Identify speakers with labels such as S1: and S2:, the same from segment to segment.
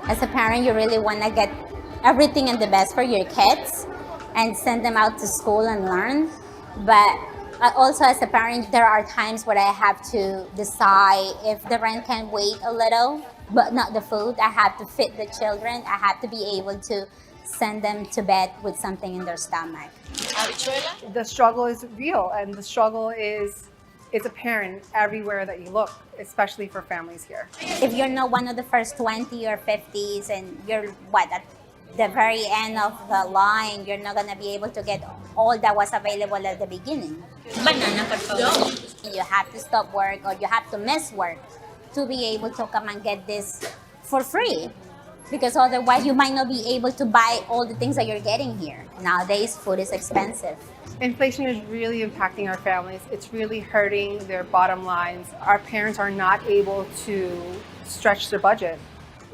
S1: As a parent, you really want to get everything and the best for your kids and send them out to school and learn. But also as a parent, there are times where I have to decide if the rent can wait a little, but not the food. I have to feed the children. I have to be able to send them to bed with something in their stomach.
S2: The struggle is real, and the struggle is apparent everywhere that you look, especially for families here.
S1: If you're not one of the first 20 or 50s and you're at the very end of the line, you're not going to be able to get all that was available at the beginning. Banana, por favor. You have to stop work or you have to miss work to be able to come and get this for free, because otherwise you might not be able to buy all the things that you're getting here. Nowadays, food is expensive.
S2: Inflation is really impacting our families. It's really hurting their bottom lines. Our parents are not able to stretch their budget.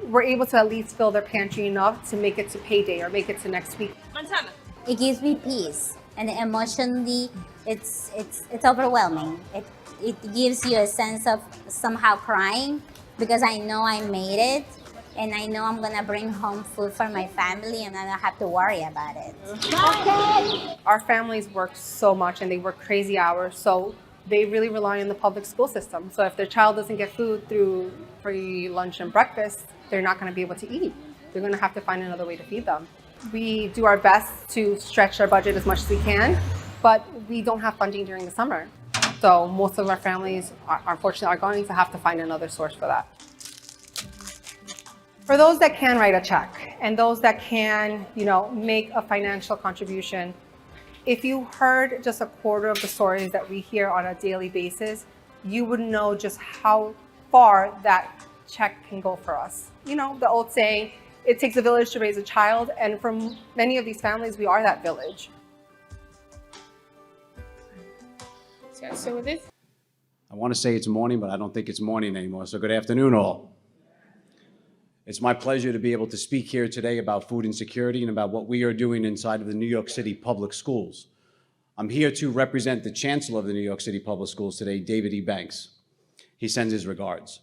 S2: We're able to at least fill their pantry enough to make it to payday or make it to next week.
S1: It gives me peace, and emotionally, it's overwhelming. It gives you a sense of somehow crying because I know I made it. And I know I'm gonna bring home food for my family and I don't have to worry about it. Okay.
S2: Our families work so much and they work crazy hours, so they really rely on the public school system. So if their child doesn't get food through free lunch and breakfast, they're not gonna be able to eat. They're gonna have to find another way to feed them. We do our best to stretch our budget as much as we can, but we don't have funding during the summer. So most of our families, unfortunately, are going to have to find another source for that. For those that can write a check and those that can, make a financial contribution, if you heard just a quarter of the stories that we hear on a daily basis, you would know just how far that check can go for us. The old saying, it takes a village to raise a child, and for many of these families, we are that village.
S3: So with this?
S4: I want to say it's morning, but I don't think it's morning anymore, so good afternoon all. It's my pleasure to be able to speak here today about food insecurity and about what we are doing inside of the New York City Public Schools. I'm here to represent the Chancellor of the New York City Public Schools today, David E. Banks. He sends his regards.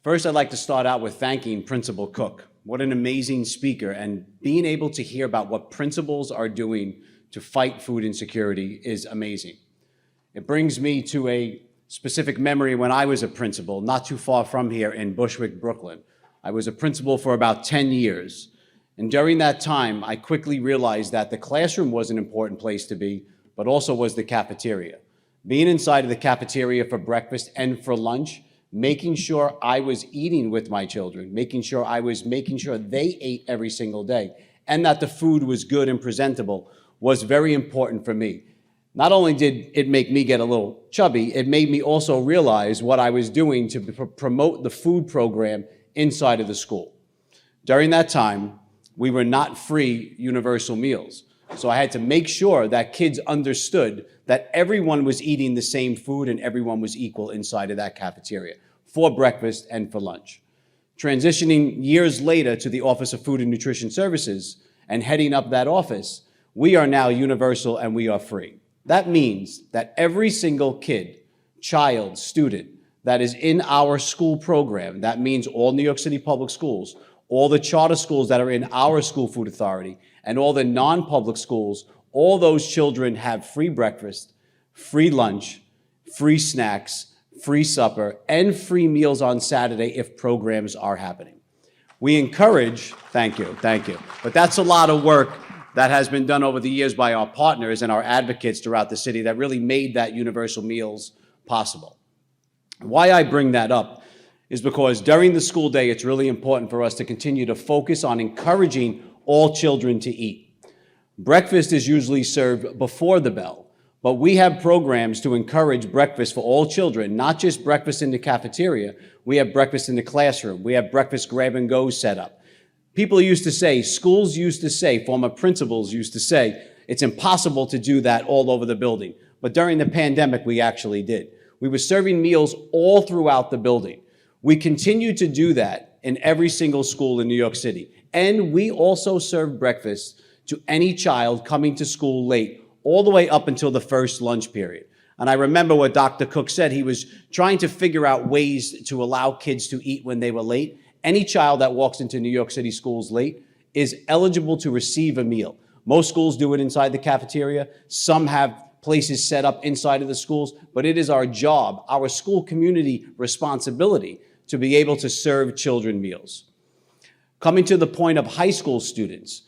S4: First, I'd like to start out with thanking Principal Cook. What an amazing speaker, and being able to hear about what principals are doing to fight food insecurity is amazing. It brings me to a specific memory when I was a principal, not too far from here in Bushwick, Brooklyn. I was a principal for about 10 years. And during that time, I quickly realized that the classroom was an important place to be, but also was the cafeteria. Being inside of the cafeteria for breakfast and for lunch, making sure I was eating with my children, making sure they ate every single day, and that the food was good and presentable was very important for me. Not only did it make me get a little chubby, it made me also realize what I was doing to promote the food program inside of the school. During that time, we were not free universal meals. So I had to make sure that kids understood that everyone was eating the same food and everyone was equal inside of that cafeteria for breakfast and for lunch. Transitioning years later to the Office of Food and Nutrition Services and heading up that office, we are now universal and we are free. That means that every single kid, child, student that is in our school program, that means all New York City public schools, all the charter schools that are in our school food authority, and all the non-public schools, all those children have free breakfast, free lunch, free snacks, free supper, and free meals on Saturday if programs are happening. We encourage, thank you, but that's a lot of work that has been done over the years by our partners and our advocates throughout the city that really made that universal meals possible. Why I bring that up is because during the school day, it's really important for us to continue to focus on encouraging all children to eat. Breakfast is usually served before the bell, but we have programs to encourage breakfast for all children, not just breakfast in the cafeteria. We have breakfast in the classroom. We have breakfast grab and go set up. People used to say, schools used to say, former principals used to say, it's impossible to do that all over the building. But during the pandemic, we actually did. We were serving meals all throughout the building. We continue to do that in every single school in New York City. And we also serve breakfast to any child coming to school late, all the way up until the first lunch period. And I remember what Dr. Cook said. He was trying to figure out ways to allow kids to eat when they were late. Any child that walks into New York City schools late is eligible to receive a meal. Most schools do it inside the cafeteria. Some have places set up inside of the schools, but it is our job, our school community responsibility to be able to serve children meals. Coming to the point of high school students.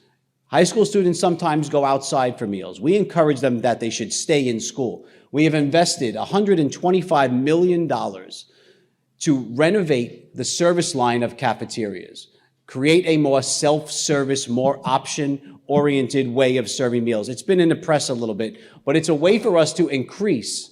S4: High school students sometimes go outside for meals. We encourage them that they should stay in school. We have invested $125 million to renovate the service line of cafeterias, create a more self-service, more option-oriented way of serving meals. It's been in the press a little bit, but it's a way for us to increase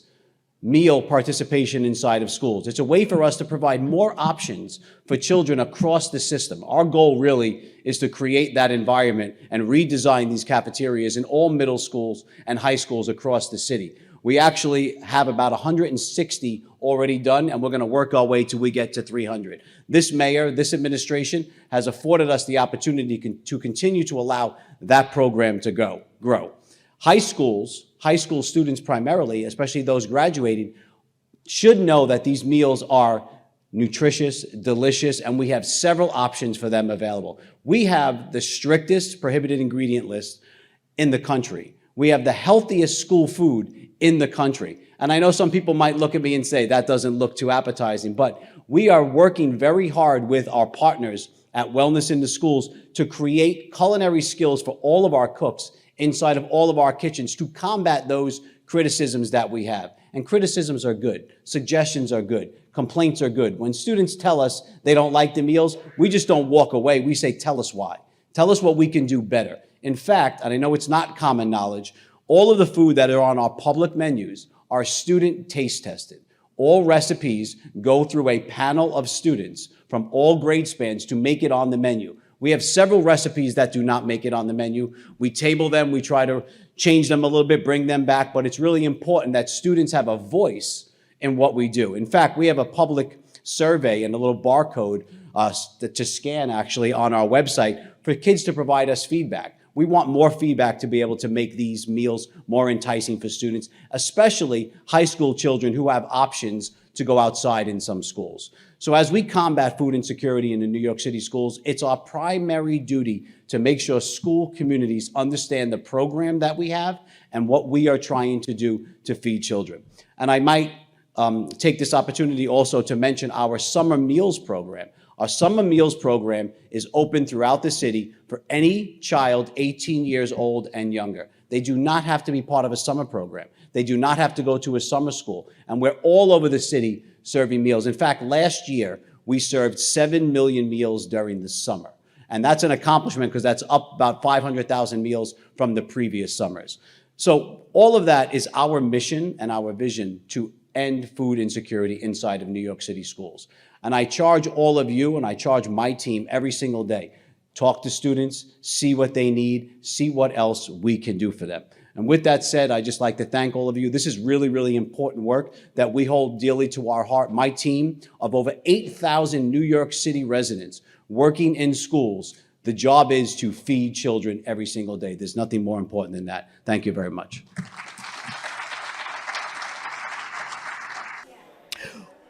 S4: meal participation inside of schools. It's a way for us to provide more options for children across the system. Our goal really is to create that environment and redesign these cafeterias in all middle schools and high schools across the city. We actually have about 160 already done, and we're going to work our way till we get to 300. This mayor, this administration has afforded us the opportunity to continue to allow that program to grow. High school students primarily, especially those graduating, should know that these meals are nutritious, delicious, and we have several options for them available. We have the strictest prohibited ingredient list in the country. We have the healthiest school food in the country. And I know some people might look at me and say, that doesn't look too appetizing, but we are working very hard with our partners at Wellness in the Schools to create culinary skills for all of our cooks inside of all of our kitchens to combat those criticisms that we have. And criticisms are good. Suggestions are good. Complaints are good. When students tell us they don't like the meals, we just don't walk away. We say, tell us why. Tell us what we can do better. In fact, and I know it's not common knowledge, all of the food that are on our public menus are student taste tested. All recipes go through a panel of students from all grade spans to make it on the menu. We have several recipes that do not make it on the menu. We table them, we try to change them a little bit, bring them back, but it's really important that students have a voice in what we do. In fact, we have a public survey and a little barcode to scan actually on our website for kids to provide us feedback. We want more feedback to be able to make these meals more enticing for students, especially high school children who have options to go outside in some schools. So as we combat food insecurity in the New York City schools, it's our primary duty to make sure school communities understand the program that we have and what we are trying to do to feed children. And I might take this opportunity also to mention our summer meals program. Our summer meals program is open throughout the city for any child 18 years old and younger. They do not have to be part of a summer program. They do not have to go to a summer school. And we're all over the city serving meals. In fact, last year, we served 7 million meals during the summer. And that's an accomplishment because that's up about 500,000 meals from the previous summers. So all of that is our mission and our vision to end food insecurity inside of New York City schools. And I charge all of you and I charge my team every single day. Talk to students, see what they need, see what else we can do for them. And with that said, I'd just like to thank all of you. This is really, really important work that we hold dearly to our heart. My team of over 8,000 New York City residents working in schools, the job is to feed children every single day. There's nothing more important than that. Thank you very much.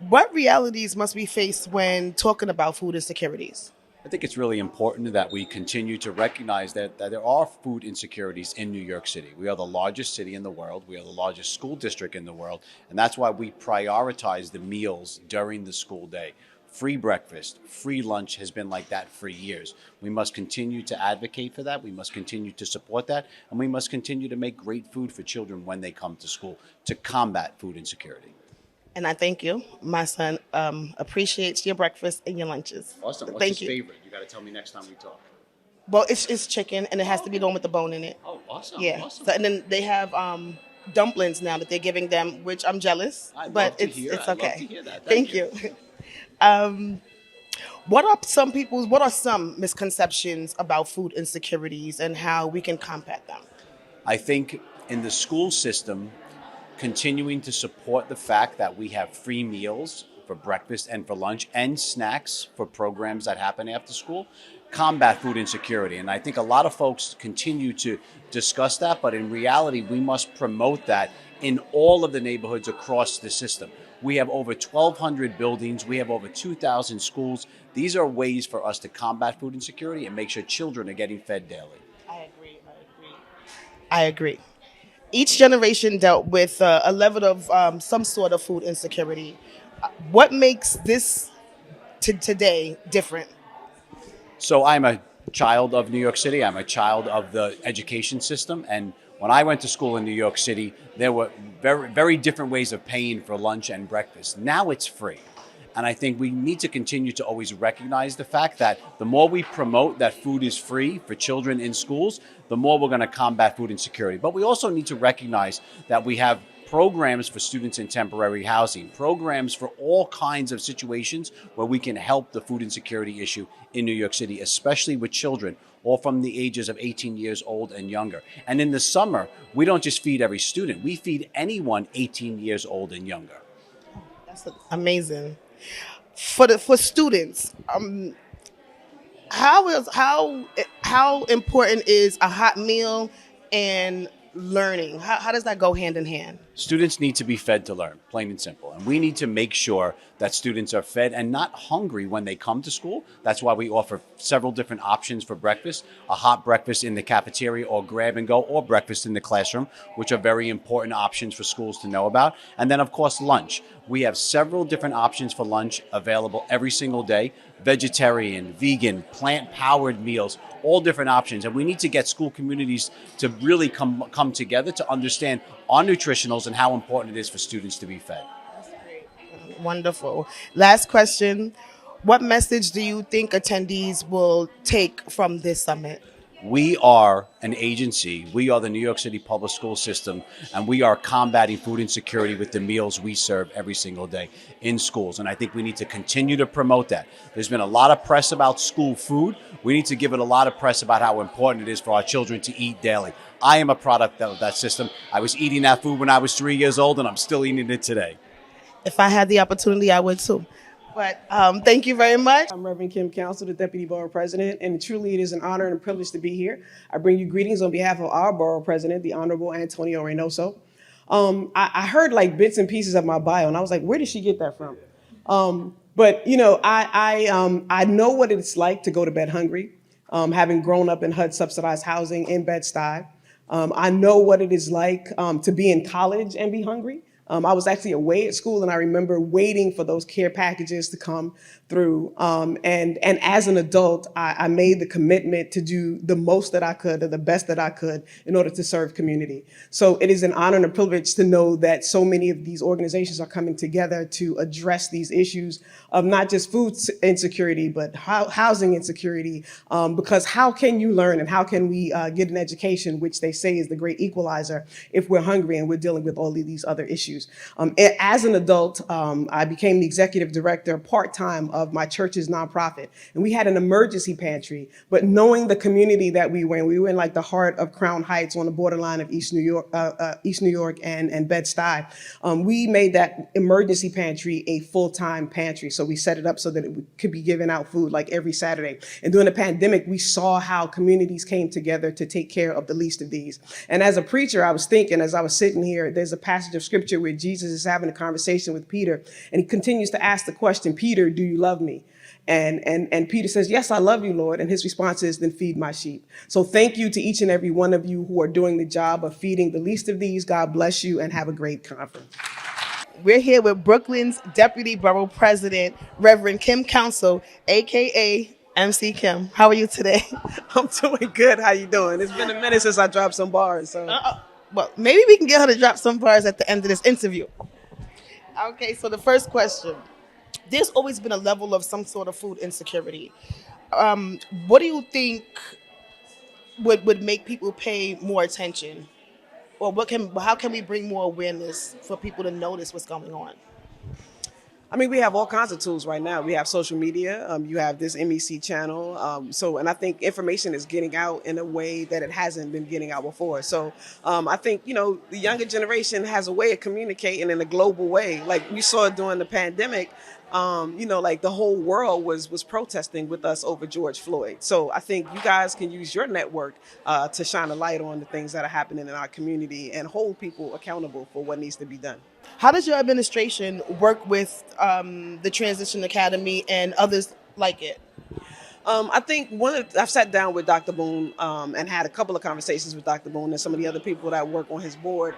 S5: What realities must we face when talking about food insecurities?
S4: I think it's really important that we continue to recognize that there are food insecurities in New York City. We are the largest city in the world. We are the largest school district in the world. And that's why we prioritize the meals during the school day. Free breakfast, free lunch has been like that for years. We must continue to advocate for that. We must continue to support that. And we must continue to make great food for children when they come to school to combat food insecurity.
S5: And I thank you. My son appreciates your breakfast and your lunches.
S4: Awesome. What's
S5: Thank
S4: his
S5: you.
S4: favorite? You got to tell me next time we talk.
S5: Well, it's chicken, and it has to be the one with the bone in it.
S4: Oh, awesome.
S5: Yeah.
S4: Awesome.
S5: So, and then they have dumplings now that they're giving them, which I'm jealous, but it's okay.
S4: I'd love to hear that.
S5: Thank you. What are some misconceptions about food insecurities and how we can combat them?
S4: I think in the school system, continuing to support the fact that we have free meals for breakfast and for lunch and snacks for programs that happen after school, combat food insecurity. And I think a lot of folks continue to discuss that, but in reality, we must promote that in all of the neighborhoods across the system. We have over 1,200 buildings. We have over 2,000 schools. These are ways for us to combat food insecurity and make sure children are getting fed daily.
S5: I agree. Each generation dealt with a level of some sort of food insecurity. What makes this today different?
S4: So I'm a child of New York City. I'm a child of the education system. And when I went to school in New York City, there were very, very different ways of paying for lunch and breakfast. Now it's free. And I think we need to continue to always recognize the fact that the more we promote that food is free for children in schools, the more we're going to combat food insecurity. But we also need to recognize that we have programs for students in temporary housing, programs for all kinds of situations where we can help the food insecurity issue in New York City, especially with children, all from the ages of 18 years old and younger. And in the summer, we don't just feed every student, we feed anyone 18 years old and younger.
S5: That's amazing. For students, how important is a hot meal and learning? How does that go hand in hand?
S4: Students need to be fed to learn, plain and simple. And we need to make sure that students are fed and not hungry when they come to school. That's why we offer several different options for breakfast, a hot breakfast in the cafeteria or grab and go, or breakfast in the classroom, which are very important options for schools to know about. And then, of course, lunch. We have several different options for lunch available every single day: vegetarian, vegan, plant-powered meals, all different options. And we need to get school communities to really come together to understand our nutritionals and how important it is for students to be fed.
S5: Wonderful. Last question. What message do you think attendees will take from this summit?
S4: We are an agency. We are the New York City public school system, and we are combating food insecurity with the meals we serve every single day in schools. And I think we need to continue to promote that. There's been a lot of press about school food. We need to give it a lot of press about how important it is for our children to eat daily. I am a product of that system. I was eating that food when I was 3 years old, and I'm still eating it today.
S5: If I had the opportunity, I would too. But thank you very much.
S6: I'm Reverend Kim Council.Deputy Borough President, and truly it is an honor and a privilege to be here. I bring you greetings on behalf of our Borough President, the Honorable Antonio Reynoso. I heard like bits and pieces of my bio, and I was like, where did she get that from? But you know, I know what it's like to go to bed hungry, having grown up in HUD subsidized housing in Bed-Stuy. I know what it is like to be in college and be hungry. I was actually away at school, and I remember waiting for those care packages to come through. And as an adult, I made the commitment to do the most that I could, or the best that I could, in order to serve community. So it is an honor and a privilege to know that so many of these organizations are coming together to address these issues of not just food insecurity, but housing insecurity. Because how can you learn and how can we get an education, which they say is the great equalizer, if we're hungry and we're dealing with all of these other issues? As an adult, I became the executive director part-time of my church's nonprofit. And we had an emergency pantry, but knowing the community that we were in like the heart of Crown Heights on the borderline of East New York and Bed-Stuy, we made that emergency pantry a full-time pantry. So we set it up so that it could be giving out food like every Saturday. And during the pandemic, we saw how communities came together to take care of the least of these. And as a preacher, I was thinking, as I was sitting here, there's a passage of scripture where Jesus is having a conversation with Peter, and he continues to ask the question, Peter, do you love me? And Peter says, yes, I love you, Lord. And his response is, then feed my sheep. So thank you to each and every one of you who are doing the job of feeding the least of these. God bless you, and have a great conference.
S5: We're here with Brooklyn's Deputy Borough President, Reverend Kim Council, AKA MC Kim. How are you today?
S6: I'm doing good. How you doing? It's been a minute since I dropped some bars. So.
S5: Well, maybe we can get her to drop some bars at the end of this interview. Okay, so the first question. There's always been a level of some sort of food insecurity. What do you think would make people pay more attention? Or how can we bring more awareness for people to notice what's going on?
S6: I mean, we have all kinds of tools right now. We have social media. You have this MEC channel. And I think information is getting out in a way that it hasn't been getting out before. So I think, you know, the younger generation has a way of communicating in a global way. Like we saw during the pandemic, like the whole world was protesting with us over George Floyd. So I think you guys can use your network to shine a light on the things that are happening in our community and hold people accountable for what needs to be done.
S5: How does your administration work with the Transition Academy and others like it?
S6: I think I've sat down with Dr. Boone and had a couple of conversations with Dr. Boone and some of the other people that work on his board.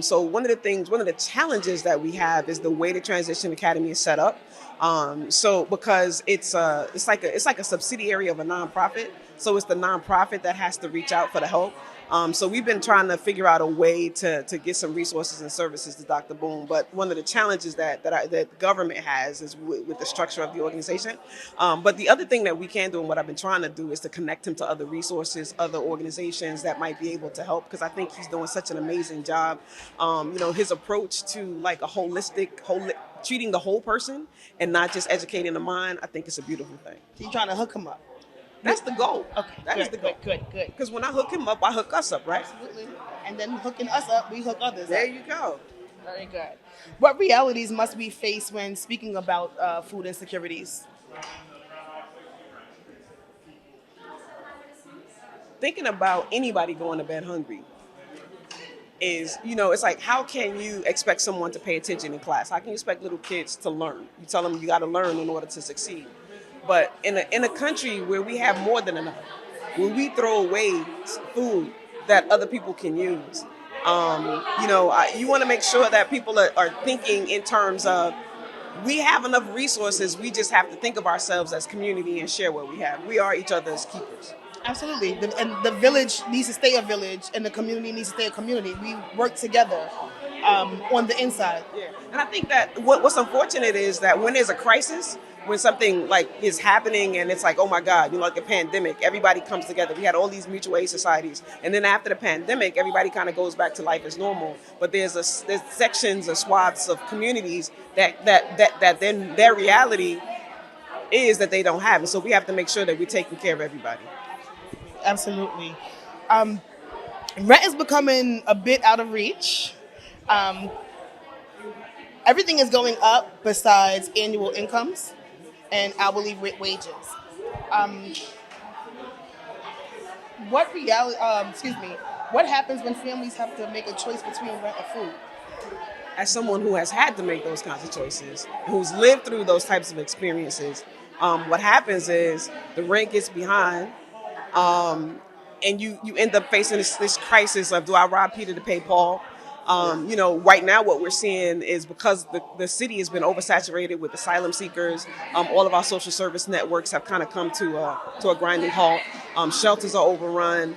S6: So one of the challenges that we have is the way the Transition Academy is set up. So because it's like a subsidiary of a nonprofit, so it's the nonprofit that has to reach out for the help. So we've been trying to figure out a way to get some resources and services to Dr. Boone. But one of the challenges that the government has is with the structure of the organization. But the other thing that we can do, and what I've been trying to do, is to connect him to other resources, other organizations that might be able to help, because I think he's doing such an amazing job. His approach to like a treating the whole person and not just educating the mind, I think it's a beautiful thing.
S5: So you're trying to hook him up?
S6: That's the goal.
S5: Okay,
S6: that is the goal.
S5: Good.
S6: Because when I hook him up, I hook us up, right?
S5: Absolutely. And then hooking us up, we hook others
S6: There
S5: up.
S6: you go.
S5: Very good. What realities must we face when speaking about food insecurities?
S6: Thinking about anybody going to bed hungry is, it's like, how can you expect someone to pay attention in class? How can you expect little kids to learn? You tell them you got to learn in order to succeed. But in a country where we have more than enough, when we throw away food that other people can use, you want to make sure that people are thinking in terms of, we have enough resources, we just have to think of ourselves as community and share what we have. We are each other's keepers.
S5: Absolutely. And the village needs to stay a village, and the community needs to stay a community. We work together on the inside.
S6: Yeah. And I think that what's unfortunate is that when there's a crisis, when something like is happening and it's like, oh my God, like a pandemic, everybody comes together. We had all these mutual aid societies. And then after the pandemic, everybody kind of goes back to life as normal. But there's sections or swaths of communities that then their reality is that they don't have it. So we have to make sure that we're taking care of everybody.
S5: Absolutely. Rent is becoming a bit out of reach. Everything is going up besides annual incomes and hourly wages. What happens when families have to make a choice between rent and food?
S6: As someone who has had to make those kinds of choices, who's lived through those types of experiences, what happens is the rent gets behind, and you end up facing this crisis of, do I rob Peter to pay Paul? Right now what we're seeing is, because the city has been oversaturated with asylum seekers, all of our social service networks have kind of come to a grinding halt. Shelters are overrun.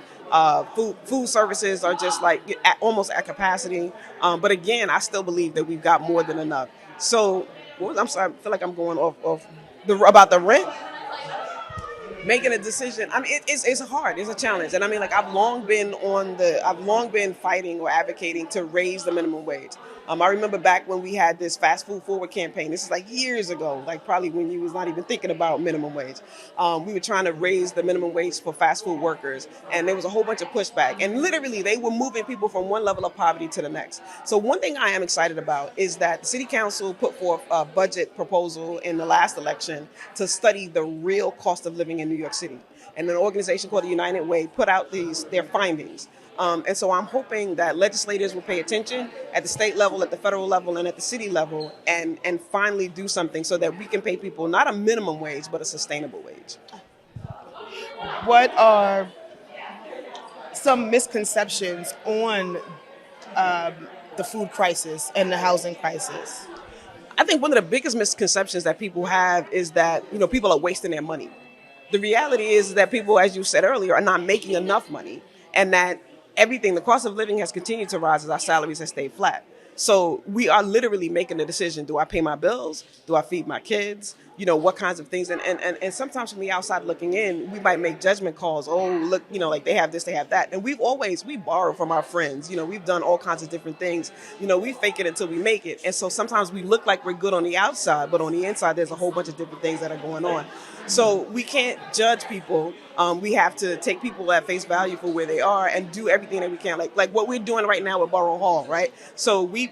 S6: Food services are just like almost at capacity. But again, I still believe that we've got more than enough. So I'm sorry, I feel like I'm going off about the rent. Making a decision, it's hard. It's a challenge, and I've long been fighting or advocating to raise the minimum wage. I remember back when we had this fast food forward campaign. This is like years ago, like probably when you was not even thinking about minimum wage. We were trying to raise the minimum wage for fast food workers, and there was a whole bunch of pushback. And literally, they were moving people from one level of poverty to the next. So one thing I am excited about is that the City Council put forth a budget proposal in the last election to study the real cost of living in New York City. And an organization called the United Way put out their findings. And so I'm hoping that legislators will pay attention at the state level, at the federal level, and at the city level, and finally do something so that we can pay people not a minimum wage, but a sustainable wage.
S5: What are some misconceptions on the food crisis and the housing crisis?
S6: I think one of the biggest misconceptions that people have is that, people are wasting their money. The reality is that people, as you said earlier, are not making enough money, and that the cost of living has continued to rise as our salaries have stayed flat. So we are literally making the decision, do I pay my bills? Do I feed my kids? what kinds of things. And sometimes from the outside looking in, we might make judgment calls. Oh, look, like they have this, they have that. And we borrow from our friends. We've done all kinds of different things. We fake it until we make it. And so sometimes we look like we're good on the outside, but on the inside, there's a whole bunch of different things that are going on. So we can't judge people. We have to take people at face value for where they are and do everything that we can. Like what we're doing right now with Borough Hall, right? So we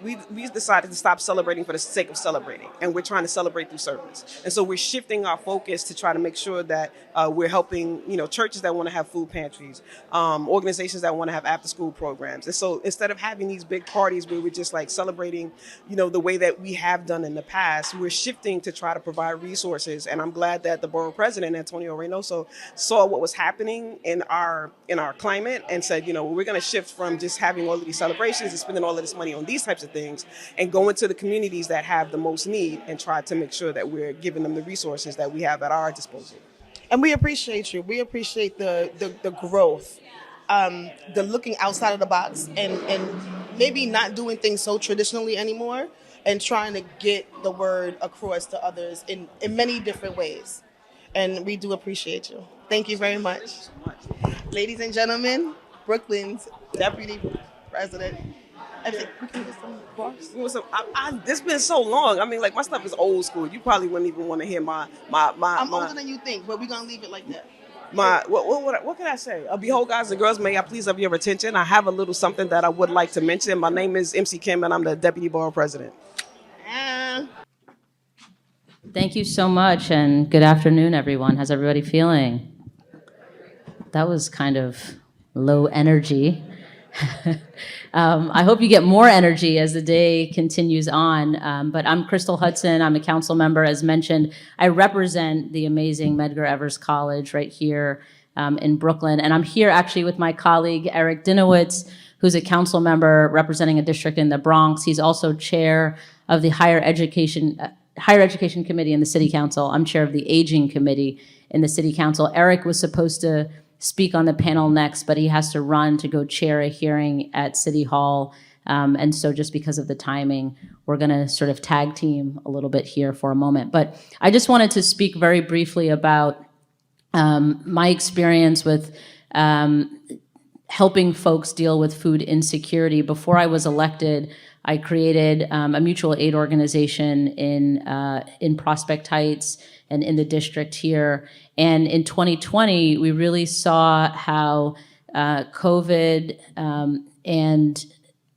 S6: decided to stop celebrating for the sake of celebrating, and we're trying to celebrate through service. And so we're shifting our focus to try to make sure that we're helping, churches that want to have food pantries, organizations that want to have after-school programs. And so instead of having these big parties where we're just like celebrating, the way that we have done in the past, we're shifting to try to provide resources. And I'm glad that the borough president, Antonio Reynoso, saw what was happening in our climate and said, we're going to shift from just having all of these celebrations and spending all of this money on these types of things and go into the communities that have the most need and try to make sure that we're giving them the resources that we have at our disposal.
S5: And we appreciate you. We appreciate the growth, the looking outside of the box and maybe not doing things so traditionally anymore and trying to get the word across to others in many different ways. And we do appreciate you. Thank you very much. Ladies and gentlemen, Brooklyn's Deputy President.
S6: It's been so long. I mean, like, my stuff is old school. You probably wouldn't even want to hear my.
S5: I'm older than you think, but we're going to leave it like that.
S6: What can I say? Behold, guys and girls, may I please have your attention? I have a little something that I would like to mention. My name is MC Kim, and I'm the Deputy Borough President.
S7: Thank you so much, and good afternoon, everyone. How's everybody feeling? That was kind of low energy. I hope you get more energy as the day continues on. But I'm Crystal Hudson. I'm a council member. As mentioned, I represent the amazing Medgar Evers College right here in Brooklyn. And I'm here actually with my colleague, Eric Dinowitz, who's a council member representing a district in the Bronx. He's also chair of the Higher Education Committee in the City Council. I'm chair of the Aging Committee in the City Council. Eric was supposed to speak on the panel next, but he has to run to go chair a hearing at City Hall. And so just because of the timing, we're going to sort of tag team a little bit here for a moment. But I just wanted to speak very briefly about my experience with helping folks deal with food insecurity. Before I was elected, I created a mutual aid organization in Prospect Heights and in the district here. And in 2020, we really saw how COVID and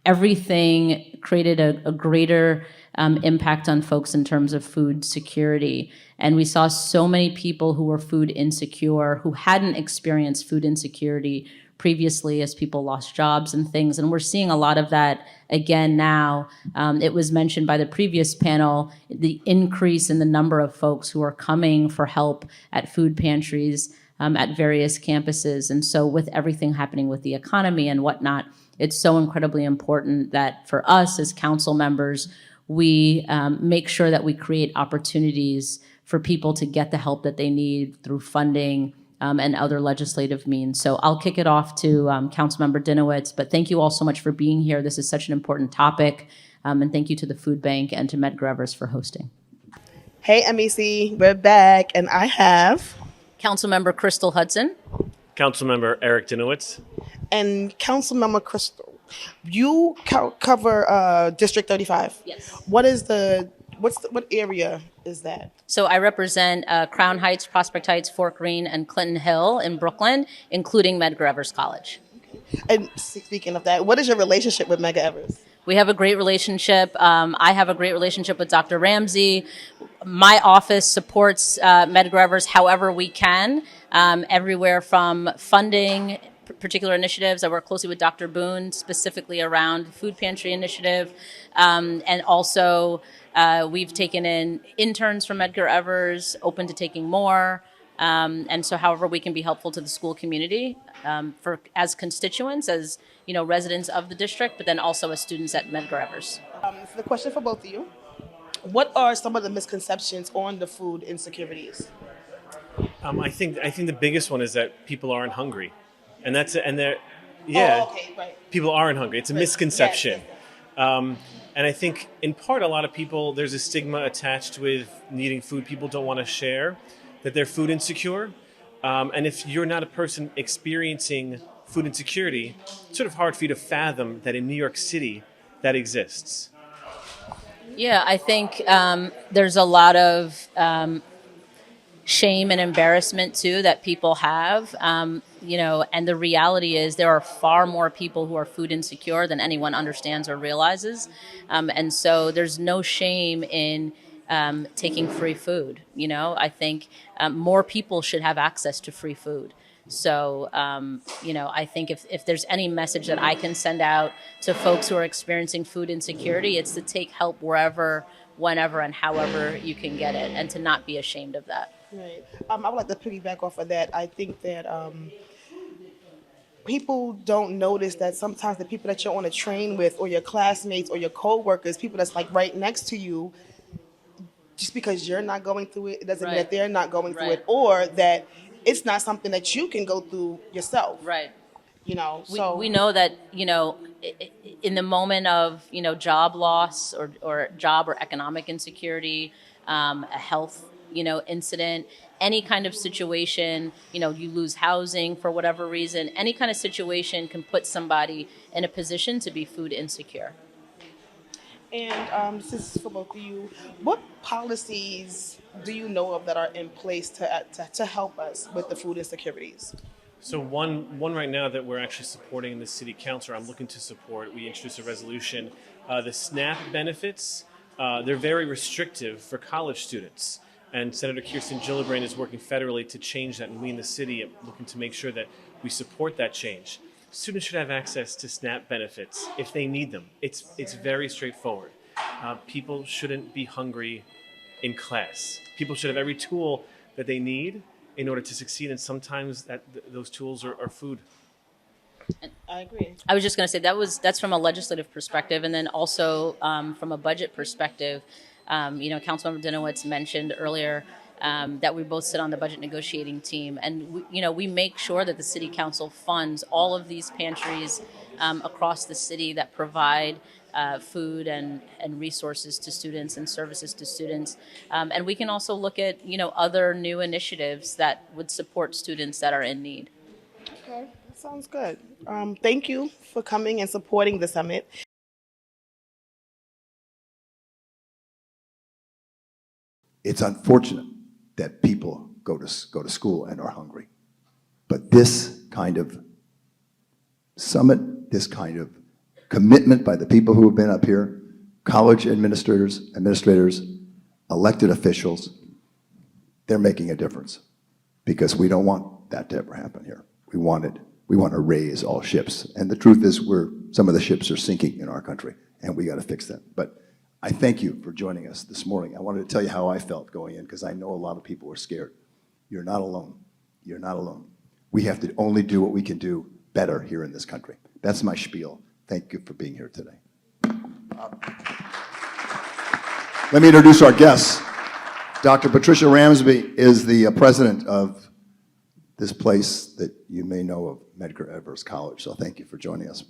S7: everything created a greater impact on folks in terms of food security. And we saw so many people who were food insecure, who hadn't experienced food insecurity previously as people lost jobs and things. And we're seeing a lot of that again now. It was mentioned by the previous panel, the increase in the number of folks who are coming for help at food pantries at various campuses. And so with everything happening with the economy and whatnot, it's so incredibly important that for us as council members, we make sure that we create opportunities for people to get the help that they need through funding and other legislative means. So I'll kick it off to Councilmember Dinowitz, but thank you all so much for being here. This is such an important topic, and thank you to the Food Bank and to Medgar Evers for hosting.
S5: Hey, MEC, we're back, and I have
S7: Councilmember Crystal Hudson.
S8: Councilmember Eric Dinowitz.
S5: And Councilmember Crystal. You cover District 35.
S7: Yes.
S5: What area is that?
S7: So I represent Crown Heights, Prospect Heights, Fort Greene, and Clinton Hill in Brooklyn, including Medgar Evers College.
S5: And speaking of that, what is your relationship with Medgar Evers?
S7: We have a great relationship. I have a great relationship with Dr. Ramsey. My office supports Medgar Evers however we can, everywhere from funding particular initiatives. I work closely with Dr. Boone, specifically around food pantry initiative, and also we've taken in interns from Medgar Evers, open to taking more. And so however we can be helpful to the school community as constituents, as residents of the district, but then also as students at Medgar Evers.
S5: So the question for both of you, what are some of the misconceptions on the food insecurities?
S8: I think the biggest one is that people aren't hungry. And that's, and they're,
S5: Oh, okay, right.
S8: people aren't hungry. It's a misconception.
S5: Yes.
S8: And I think in part, a lot of people, there's a stigma attached with needing food. People don't want to share, that they're food insecure. And if you're not a person experiencing food insecurity, it's sort of hard for you to fathom that in New York City that exists.
S7: Yeah, I think there's a lot of shame and embarrassment too that people have, and the reality is there are far more people who are food insecure than anyone understands or realizes, and so there's no shame in taking free food. I think more people should have access to free food. So, I think if there's any message that I can send out to folks who are experiencing food insecurity, it's to take help wherever, whenever, and however you can get it, and to not be ashamed of that.
S5: Right. I would like to piggyback off of that. I think that people don't notice that sometimes the people that you're on a train with, or your classmates, or your co-workers, people that's like right next to you, just because you're not going through it, it doesn't mean that they're not going through it, or that it's not something that you can go through yourself.
S7: Right.
S5: So
S7: we know that, in the moment of, job loss or job or economic insecurity, a health, incident, any kind of situation, you lose housing for whatever reason, any kind of situation can put somebody in a position to be food insecure.
S5: And this is for both of you. What policies do you know of that are in place to help us with the food insecurities?
S8: So one right now that we're actually supporting in the city council, I'm looking to support, we introduced a resolution, the SNAP benefits, they're very restrictive for college students. And Senator Kirsten Gillibrand is working federally to change that, and we in the city are looking to make sure that we support that change. Students should have access to SNAP benefits if they need them. It's very straightforward. People shouldn't be hungry in class. People should have every tool that they need in order to succeed, and sometimes those tools are food.
S5: I agree.
S7: I was just going to say that's from a legislative perspective, and then also from a budget perspective. Councilmember Dinowitz mentioned earlier that we both sit on the budget negotiating team, and we make sure that the city council funds all of these pantries across the city that provide food and resources to students and services to students. And we can also look at other new initiatives that would support students that are in need.
S5: Okay, that sounds good. Thank you for coming and supporting the summit.
S9: It's unfortunate that people go to school and are hungry. But this kind of summit, this kind of commitment by the people who have been up here, college administrators, elected officials, they're making a difference, because we don't want that to ever happen here. We want to raise all ships. And the truth is some of the ships are sinking in our country, and we got to fix that. But I thank you for joining us this morning. I wanted to tell you how I felt going in, because I know a lot of people were scared. You're not alone. You're not alone. We have to only do what we can do better here in this country. That's my spiel. Thank you for being here today. Let me introduce our guests. Dr. Patricia Ramsey is the president of this place that you may know of, Medgar Evers College. So thank you for joining us,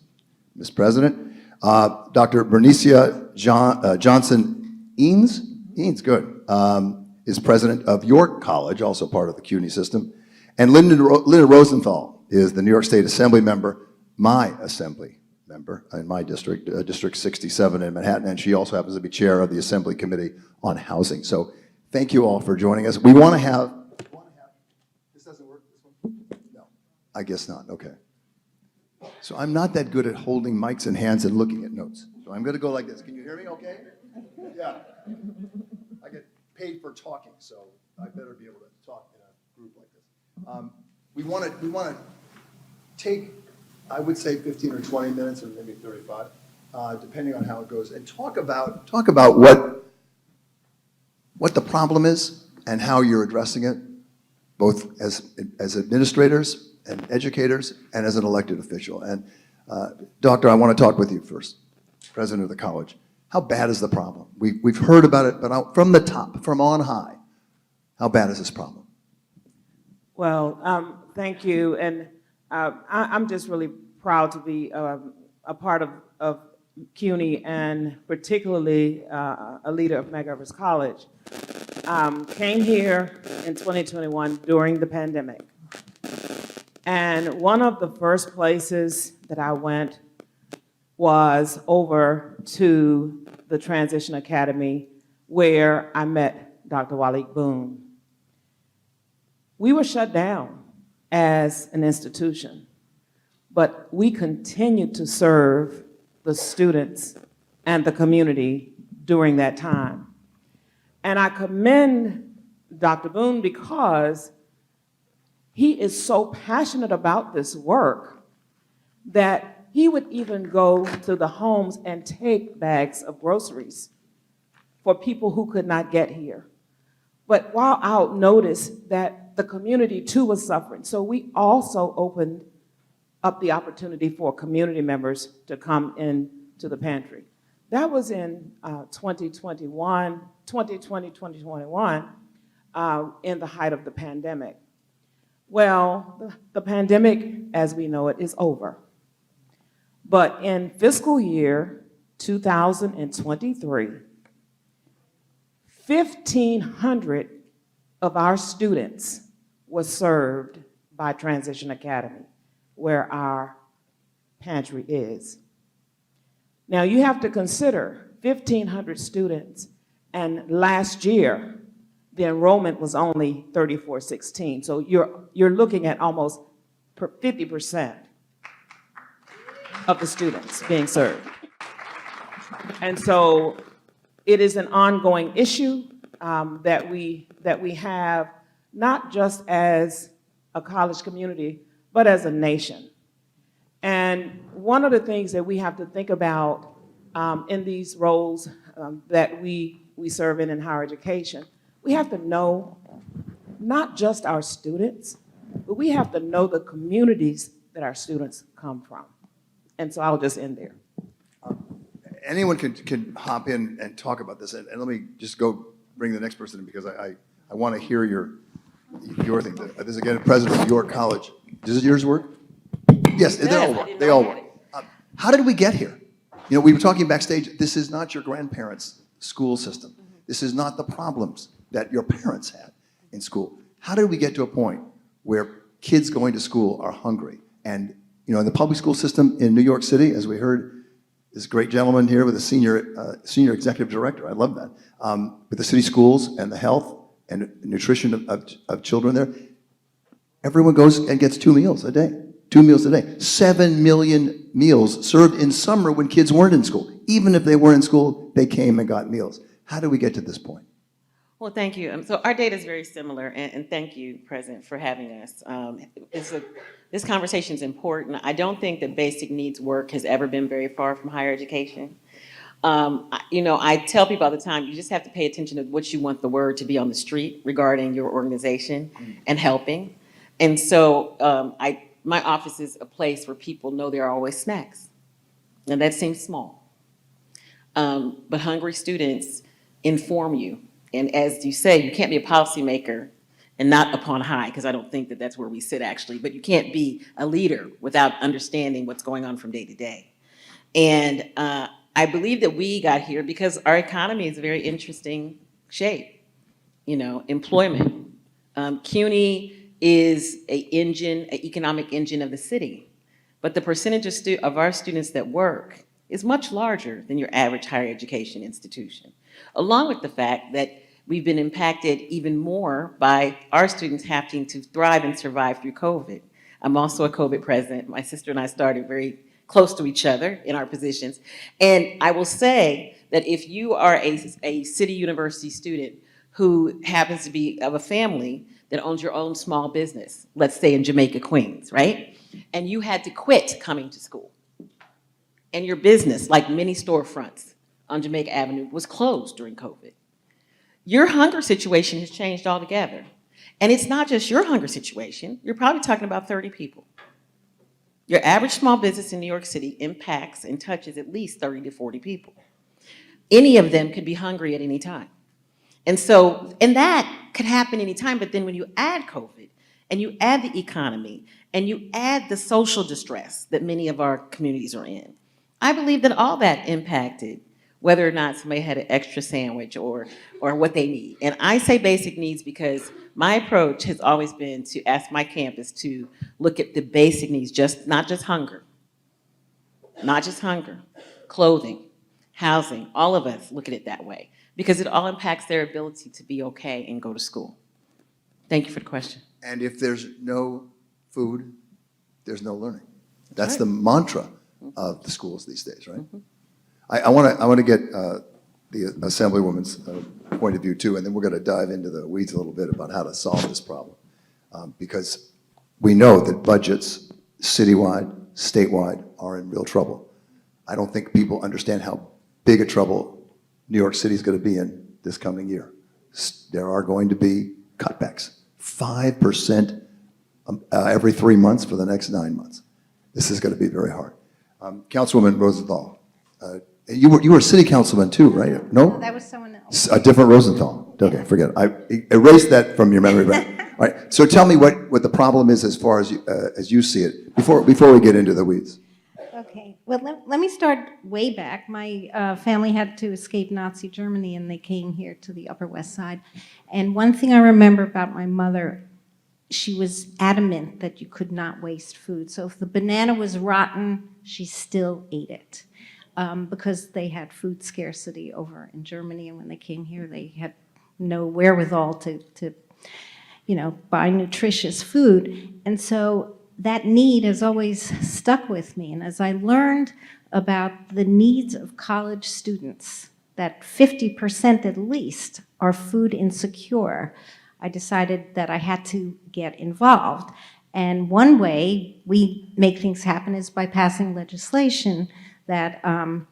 S9: Ms. President. Dr. Berenecea Johnson Eanes, good, is president of York College, also part of the CUNY system. And Linda Rosenthal is the New York State Assembly member, my assembly member in my district, District 67 in Manhattan, and she also happens to be chair of the Assembly Committee on Housing. So thank you all for joining us. We want to have, this doesn't work, this one? No, I guess not, okay. So I'm not that good at holding mics in hands and looking at notes. So I'm going to go like this. Can you hear me okay? Yeah. I get paid for talking, so I better be able to talk in a group like this. We want to take, I would say, 15 or 20 minutes, or maybe 35, depending on how it goes, and talk about what the problem is and how you're addressing it, both as administrators and educators, and as an elected official. And Doctor, I want to talk with you first, president of the college. How bad is the problem? We've heard about it, but from the top, from on high, how bad is this problem?
S10: Well, thank you, and I'm just really proud to be a part of CUNY, and particularly a leader of Medgar Evers College, came here in 2021 during the pandemic. And one of the first places that I went was over to the Transition Academy, where I met Dr. Walik Boone. We were shut down as an institution, but we continued to serve the students and the community during that time. And I commend Dr. Boone because he is so passionate about this work that he would even go to the homes and take bags of groceries for people who could not get here. But while out, noticed that the community too was suffering. So we also opened up the opportunity for community members to come into the pantry. That was in 2020, 2021, in the height of the pandemic. Well, the pandemic, as we know it, is over. But in fiscal year 2023, 1,500 of our students were served by Transition Academy, where our pantry is. Now you have to consider 1,500 students, and last year the enrollment was only 3,416. So you're looking at almost 50% of the students being served. And so it is an ongoing issue that we have, not just as a college community, but as a nation. And one of the things that we have to think about in these roles that we serve in higher education, we have to know not just our students, but we have to know the communities that our students come from. And so I'll just end there.
S9: Anyone can hop in and talk about this, and let me just go bring the next person in, because I want to hear your thing. This is again, president of York College. Does yours work? Yes, they all work. They all work. How did we get here? You know, we were talking backstage. This is not your grandparents' school system. This is not the problems that your parents had in school. How did we get to a point where kids going to school are hungry? And you know, in the public school system in New York City, as we heard this great gentleman here with a senior executive director, I love that, with the city schools and the health and nutrition of children there, everyone goes and gets 2 meals a day. 2 meals a day. 7 million meals served in summer when kids weren't in school. Even if they were in school, they came and got meals. How did we get to this point?
S11: Well, thank you. So our data is very similar, and thank you, President, for having us. This conversation is important. I don't think that basic needs work has ever been very far from higher education. You know, I tell people all the time, you just have to pay attention to what you want the word to be on the street regarding your organization and helping. And so my office is a place where people know there are always snacks. And that seems small. But hungry students inform you. And as you say, you can't be a policymaker and not upon high, because I don't think that that's where we sit actually, but you can't be a leader without understanding what's going on from day to day. And I believe that we got here because our economy is a very interesting shape. You know, employment. CUNY is an economic engine of the city, but the percentage of our students that work is much larger than your average higher education institution, along with the fact that we've been impacted even more by our students having to thrive and survive through COVID. I'm also a COVID president. My sister and I started very close to each other in our positions. And I will say that if you are a city university student who happens to be of a family that owns your own small business, let's say in Jamaica, Queens, right? And you had to quit coming to school. And your business, like many storefronts on Jamaica Avenue, was closed during COVID. Your hunger situation has changed altogether. And it's not just your hunger situation. You're probably talking about 30 people. Your average small business in New York City impacts and touches at least 30 to 40 people. Any of them could be hungry at any time. And that could happen anytime, but then when you add COVID, and you add the economy, and you add the social distress that many of our communities are in, I believe that all that impacted whether or not somebody had an extra sandwich or what they need. And I say basic needs because my approach has always been to ask my campus to look at the basic needs, not just hunger, clothing, housing, all of us look at it that way because it all impacts their ability to be okay and go to school. Thank you for the question.
S9: And if there's no food, there's no learning. That's the mantra of the schools these days, right? I want to get the Assemblywoman's point of view too, and then we're going to dive into the weeds a little bit about how to solve this problem. Because we know that budgets citywide, statewide are in real trouble. I don't think people understand how big a trouble New York City is going to be in this coming year. There are going to be cutbacks, 5% every 3 months for the next 9 months. This is going to be very hard. Councilwoman Rosenthal, you were a city councilman too, right? No?
S12: That was someone else.
S9: A different Rosenthal. Okay, forget it. I erased that from your memory. Right? All right. So tell me what the problem is as far as you see it before we get into the weeds.
S12: Okay, well, let me start way back. My family had to escape Nazi Germany, and they came here to the Upper West Side. And one thing I remember about my mother, she was adamant that you could not waste food. So if the banana was rotten, she still ate it. Because they had food scarcity over in Germany, and when they came here, they had no wherewithal to buy nutritious food. And so that need has always stuck with me. And as I learned about the needs of college students, that 50% at least are food insecure, I decided that I had to get involved. And one way we make things happen is by passing legislation that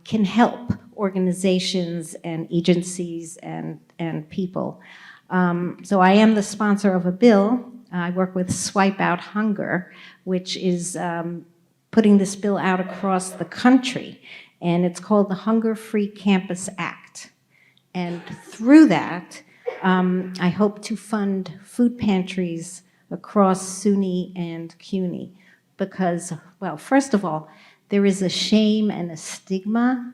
S12: can help organizations and agencies and people. So I am the sponsor of a bill. I work with Swipe Out Hunger, which is putting this bill out across the country. And it's called the Hunger Free Campus Act. And through that, I hope to fund food pantries across SUNY and CUNY. Because, well, first of all, there is a shame and a stigma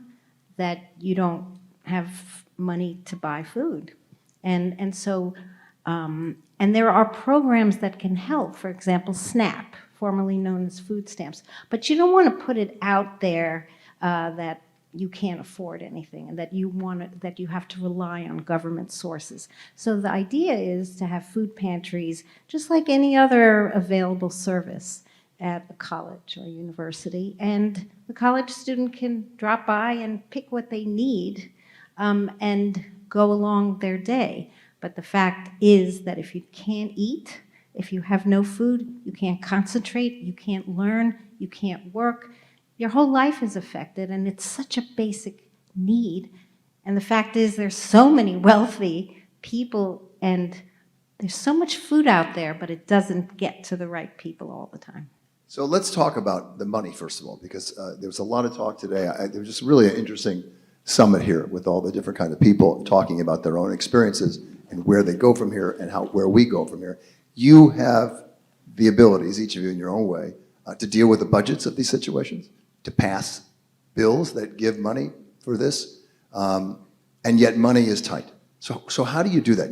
S12: that you don't have money to buy food. And so, and there are programs that can help, for example, SNAP, formerly known as food stamps. But you don't want to put it out there that you can't afford anything and that you have to rely on government sources. So the idea is to have food pantries just like any other available service at a college or university, and the college student can drop by and pick what they need and go along their day. But the fact is that if you can't eat, if you have no food, you can't concentrate, you can't learn, you can't work, your whole life is affected, and it's such a basic need. And the fact is there's so many wealthy people and there's so much food out there, but it doesn't get to the right people all the time.
S9: So let's talk about the money, first of all, because there was a lot of talk today. There was just really an interesting summit here with all the different kind of people talking about their own experiences and where they go from here and where we go from here. You have the abilities, each of you in your own way, to deal with the budgets of these situations, to pass bills that give money for this, and yet money is tight. So how do you do that?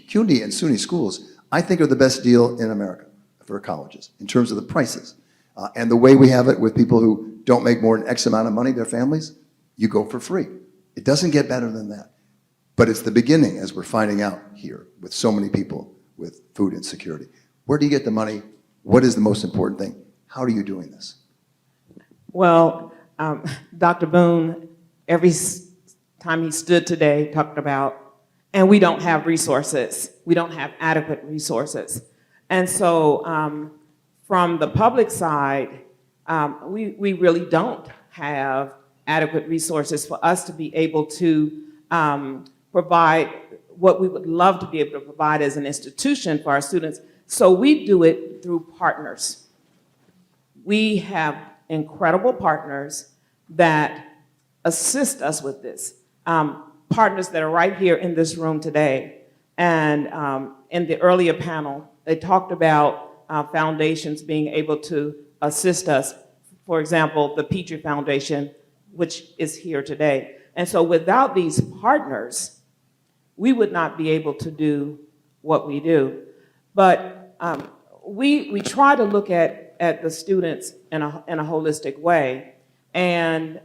S9: CUNY and SUNY schools, I think, are the best deal in America for colleges in terms of the prices. And the way we have it with people who don't make more than X amount of money, their families, you go for free. It doesn't get better than that. But it's the beginning, as we're finding out here with so many people with food insecurity. Where do you get the money? What is the most important thing? How are you doing this?
S10: Well, Dr. Boone, every time he stood today, talked about, and we don't have resources. We don't have adequate resources. And so from the public side, we really don't have adequate resources for us to be able to provide what we would love to be able to provide as an institution for our students. So we do it through partners. We have incredible partners that assist us with this. Partners that are right here in this room today. And in the earlier panel, they talked about foundations being able to assist us. For example, the Petrie Foundation which is here today. And so without these partners, we would not be able to do what we do. But we try to look at the students in a holistic way. And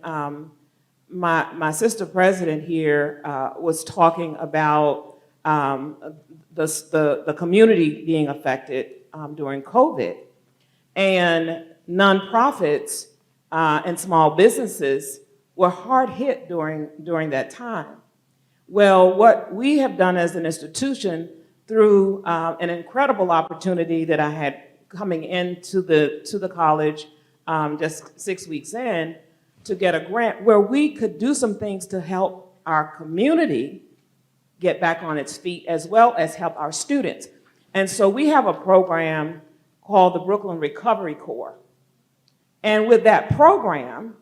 S10: my sister president here was talking about the community being affected during COVID. And nonprofits and small businesses were hard hit during that time. Well, what we have done as an institution through an incredible opportunity that I had coming into the college just 6 weeks in, to get a grant where we could do some things to help our community get back on its feet, as well as help our students. And so we have a program called the Brooklyn Recovery Corps. And with that program,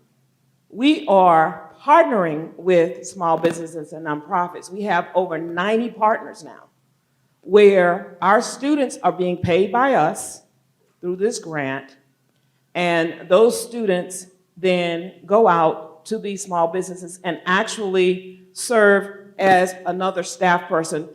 S10: we are partnering with small businesses and nonprofits. We have over 90 partners now, where our students are being paid by us through this grant, and those students then go out to these small businesses and actually serve as another staff person,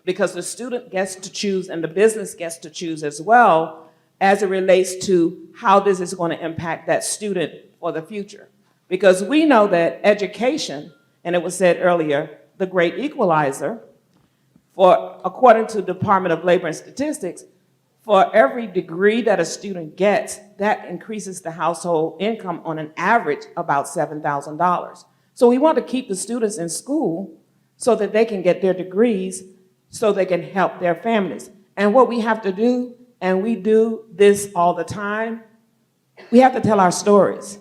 S10: because the student gets to choose and the business gets to choose as well, as it relates to how this is going to impact that student for the future. Because we know that education, and it was said earlier, the great equalizer, according to the Department of Labor and Statistics, for every degree that a student gets, that increases the household income on an average about $7,000. So we want to keep the students in school so that they can get their degrees, so they can help their families. And what we have to do, and we do this all the time, we have to tell our stories.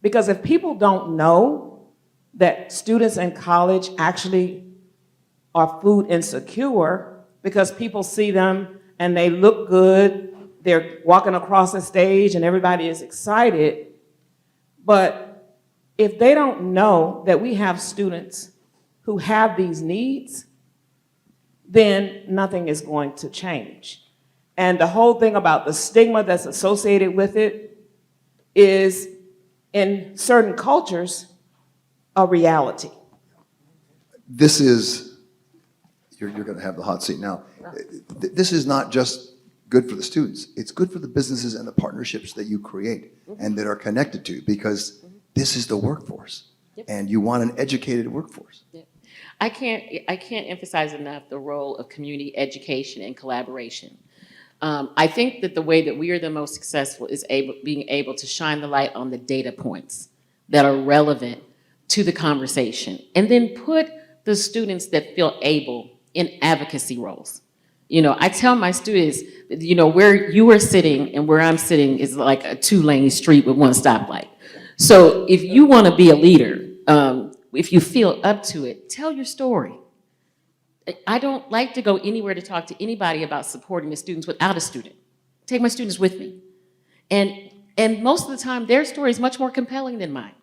S10: Because if people don't know that students in college actually are food insecure, because people see them and they look good, they're walking across the stage and everybody is excited, but if they don't know that we have students who have these needs, then nothing is going to change. And the whole thing about the stigma that's associated with it is, in certain cultures, a reality.
S9: This is, you're going to have the hot seat now. This is not just good for the students. It's good for the businesses and the partnerships that you create and that are connected to, because this is the workforce. And you want an educated workforce.
S11: I can't emphasize enough the role of community education and collaboration. I think that the way that we are the most successful is being able to shine the light on the data points that are relevant to the conversation, and then put the students that feel able in advocacy roles. You know, I tell my students, you know, where you are sitting and where I'm sitting is like a 2-lane street with one stoplight. So if you want to be a leader, if you feel up to it, tell your story. I don't like to go anywhere to talk to anybody about supporting the students without a student. Take my students with me. And most of the time, their story is much more compelling than mine.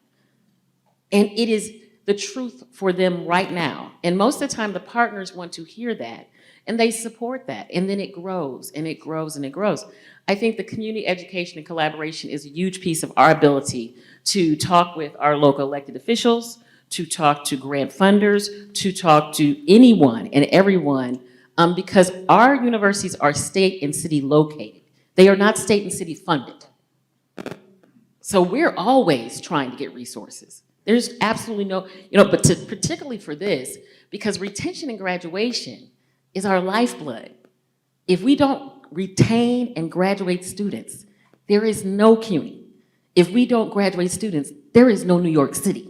S11: And it is the truth for them right now. And most of the time, the partners want to hear that, and they support that, and then it grows, and it grows, and it grows. I think the community education and collaboration is a huge piece of our ability to talk with our local elected officials, to talk to grant funders, to talk to anyone and everyone, because our universities are state and city located. They are not state and city funded. So we're always trying to get resources. There's absolutely no, but particularly for this, because retention and graduation is our lifeblood. If we don't retain and graduate students, there is no CUNY. If we don't graduate students, there is no New York City.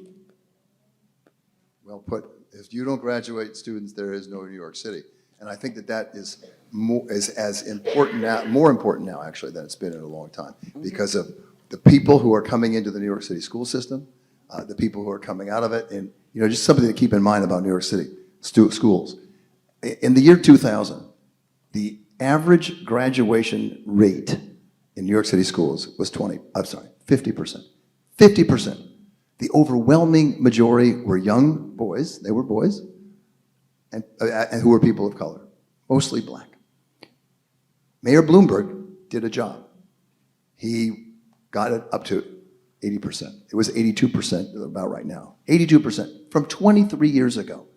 S9: Well put. If you don't graduate students, there is no New York City. And I think that is as important now, more important now actually than it's been in a long time, because of the people who are coming into the New York City school system, the people who are coming out of it, and just something to keep in mind about New York City schools. In the year 2000, the average graduation rate in New York City schools was 50%. 50%. The overwhelming majority were young boys, they were boys, and who were people of color, mostly black. Mayor Bloomberg did a job. He got it up to 80%. It was 82% about right now. 82% from 23 years ago.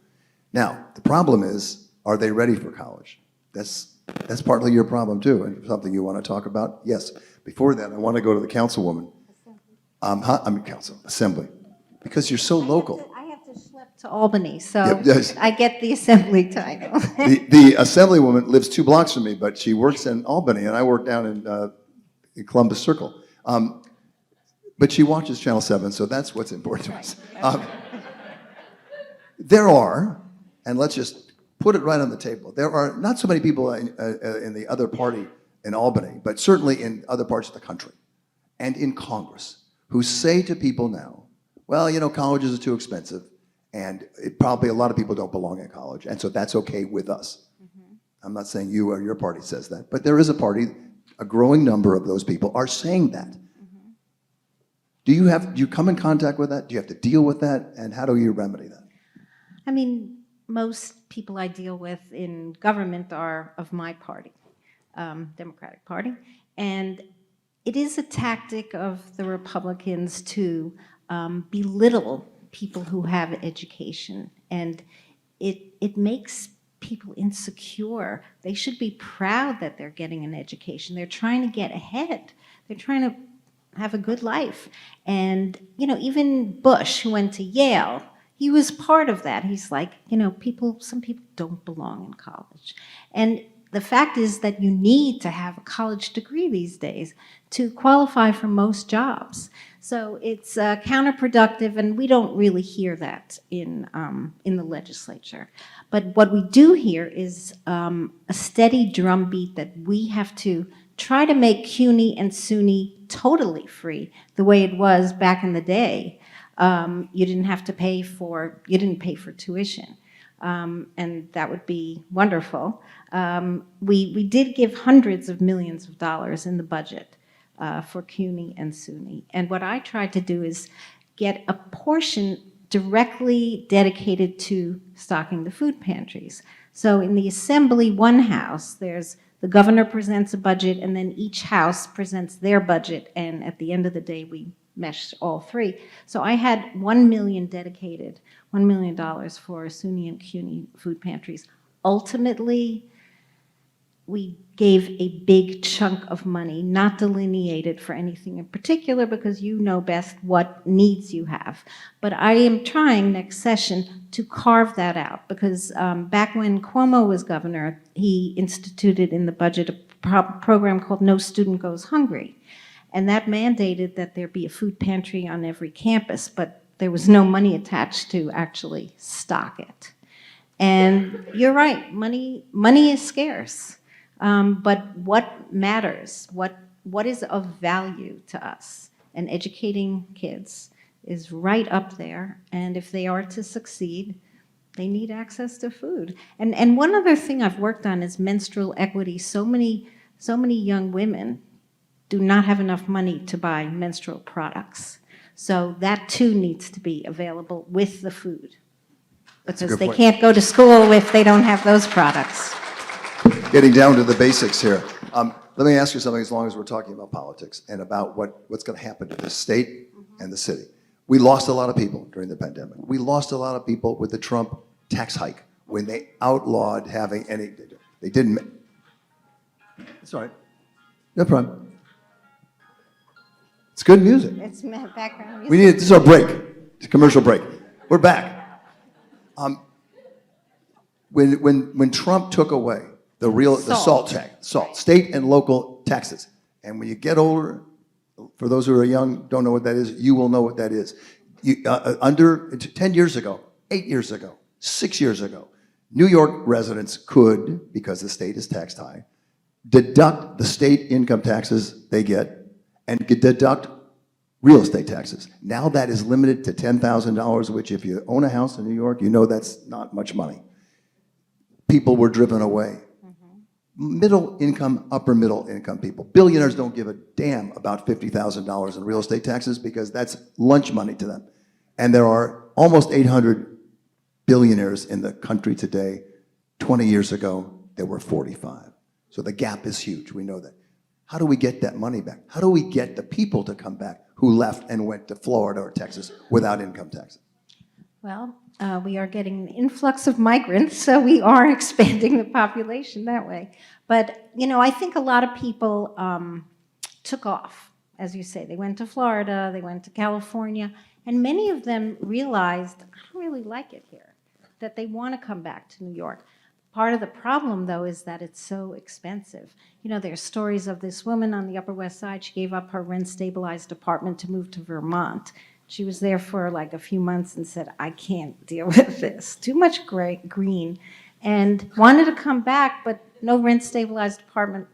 S9: Now, the problem is, are they ready for college? That's partly your problem too, and something you want to talk about? Yes. Before that, I want to go to the councilwoman. Assembly. Because you're so local.
S12: I have to schlep to Albany, so
S9: Yep, yes.
S12: I get the assembly title.
S9: The assemblywoman lives 2 blocks from me, but she works in Albany, and I work down in Columbus Circle. But she watches Channel 7, so that's what's important to us. There are, and let's just put it right on the table, there are not so many people in the other party in Albany, but certainly in other parts of the country and in Congress who say to people now, well, you know, colleges are too expensive, and probably a lot of people don't belong in college, and so that's okay with us. I'm not saying you or your party says that, but there is a party, a growing number of those people are saying that. Do you come in contact with that? Do you have to deal with that? And how do you remedy that?
S12: I mean, most people I deal with in government are of my party, Democratic Party, and it is a tactic of the Republicans to belittle people who have education, and it makes people insecure. They should be proud that they're getting an education. They're trying to get ahead. They're trying to have a good life. And, you know, even Bush, who went to Yale, he was part of that. He's like, you know, some people don't belong in college. And the fact is that you need to have a college degree these days to qualify for most jobs. So it's counterproductive, and we don't really hear that in the legislature. But what we do hear is a steady drumbeat that we have to try to make CUNY and SUNY totally free, the way it was back in the day. You didn't have to pay for tuition. And that would be wonderful. We did give hundreds of millions of dollars in the budget for CUNY and SUNY. And what I tried to do is get a portion directly dedicated to stocking the food pantries. So in the Assembly, one house, the governor presents a budget, and then each house presents their budget, and at the end of the day, we mesh all three. So I had $1 million dedicated, $1 million for SUNY and CUNY food pantries. Ultimately, we gave a big chunk of money, not delineated for anything in particular, because you know best what needs you have. But I am trying next session to carve that out, because back when Cuomo was governor, he instituted in the budget a program called No Student Goes Hungry. And that mandated that there be a food pantry on every campus, but there was no money attached to actually stock it. And you're right, money is scarce. But what matters, what is of value to us? And educating kids is right up there. And if they are to succeed, they need access to food. And one other thing I've worked on is menstrual equity. So many young women do not have enough money to buy menstrual products. So that too needs to be available with the food, because they can't go to school if they don't have those products.
S9: Getting down to the basics here. Let me ask you something, as long as we're talking about politics and about what's going to happen to the state and the city. We lost a lot of people during the pandemic. We lost a lot of people with the Trump tax hike when they outlawed having any, they didn't. It's all right. No problem. It's good music.
S12: It's background music.
S9: We need, this is our break. It's a commercial break. We're back. When Trump took away the salt tax, state and local taxes, and when you get older, for those who are young, don't know what that is, you will know what that is. Under 10 years ago, 8 years ago, 6 years ago, New York residents could, because the state is taxed high, deduct the state income taxes they get and could deduct real estate taxes. Now that is limited to $10,000, which if you own a house in New York, you know that's not much money. People were driven away. Middle income, upper middle income people. Billionaires don't give a damn about $50,000 in real estate taxes because that's lunch money to them. And there are almost 800 billionaires in the country today. 20 years ago, there were 45. So the gap is huge, we know that. How do we get that money back? How do we get the people to come back who left and went to Florida or Texas without income taxes?
S12: Well, we are getting an influx of migrants, so we are expanding the population that way. But, you know, I think a lot of people took off, as you say. They went to Florida, they went to California, and many of them realized, I don't really like it here, that they want to come back to New York. Part of the problem, though, is that it's so expensive. You know, there's stories of this woman on the Upper West Side. She gave up her rent-stabilized apartment to move to Vermont. She was there for like a few months and said, I can't deal with this. Too much green. And wanted to come back, but no rent-stabilized apartment